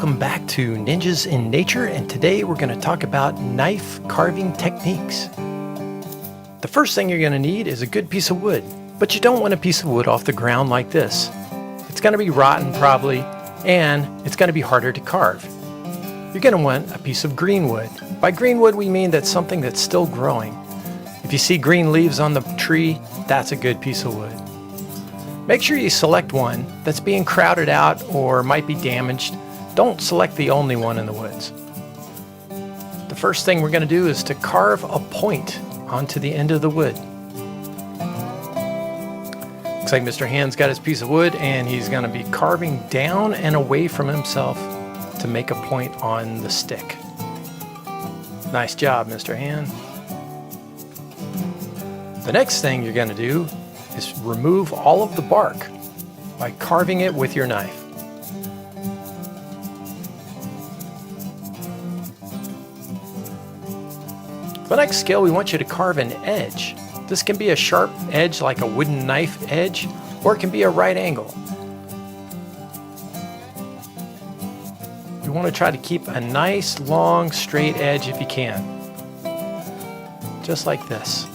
welcome back to Ninjas in Nature, and today we're going to talk about knife carving techniques. The first thing you're going to need is a good piece of wood, but you don't want a piece of wood off the ground like this. It's going to be rotten probably, and it's going to be harder to carve. You're going to want a piece of green wood. By green wood we mean that's something that's still growing. If you see green leaves on the tree, that's a good piece of wood. Make sure you select one that's being crowded out or might be damaged. Don't select the only one in the woods. The first thing we're going to do is to carve a point onto the end of the wood. Looks like Mr. Hand's got his piece of wood and he's going to be carving down and away from himself to make a point on the stick. Nice job, Mr. Hand. The next thing you're going to do is remove all of the bark by carving it with your knife. The next skill, we want you to carve an edge. This can be a sharp edge like a wooden knife edge, or it can be a right angle. You want to try to keep a nice long straight edge if you can, just like this.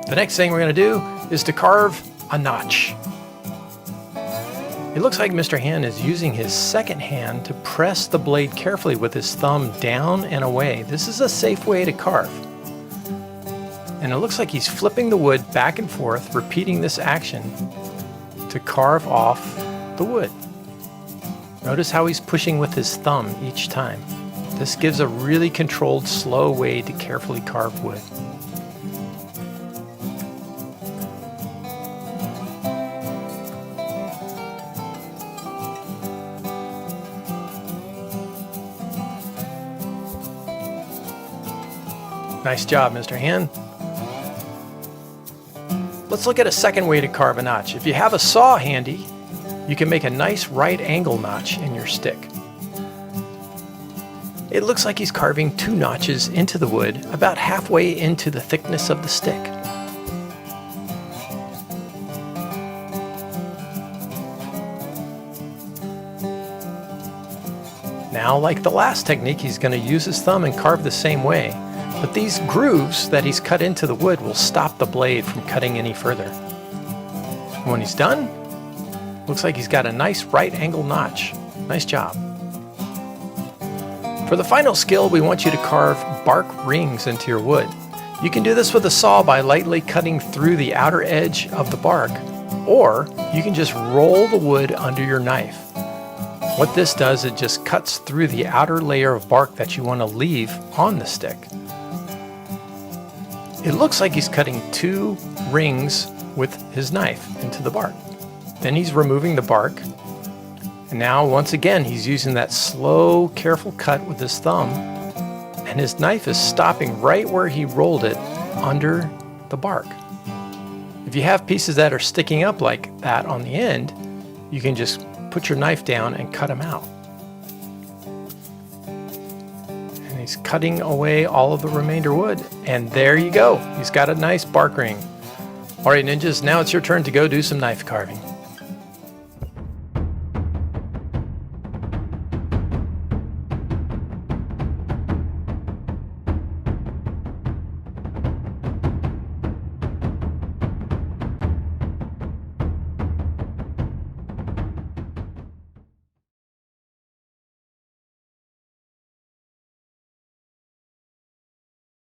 The next thing we're going to do is to carve a notch. It looks like Mr. Hand is using his second hand to press the blade carefully with his thumb down and away. This is a safe way to carve. And it looks like he's flipping the wood back and forth, repeating this action to carve off the wood. Notice how he's pushing with his thumb each time. This gives a really controlled, slow way to carefully carve wood. Nice job, Mr. Hand. Let's look at a second way to carve a notch. If you have a saw handy, you can make a nice right angle notch in your stick. It looks like he's carving two notches into the wood, about halfway into the thickness of the stick. Now, like the last technique, he's going to use his thumb and carve the same way. But these grooves that he's cut into the wood will stop the blade from cutting any further. And when he's done, looks like he's got a nice right angle notch. Nice job. For the final skill, we want you to carve bark rings into your wood. You can do this with a saw by lightly cutting through the outer edge of the bark, or you can just roll the wood under your knife. What this does, it just cuts through the outer layer of bark that you want to leave on the stick. It looks like he's cutting two rings with his knife into the bark. Then he's removing the bark. And now, once again, he's using that slow, careful cut with his thumb. And his knife is stopping right where he rolled it under the bark. If you have pieces that are sticking up like that on the end, you can just put your knife down and cut them out. And he's cutting away all of the remainder wood. And there you go. He's got a nice bark ring. All right, ninjas, now it's your turn to go do some knife carving.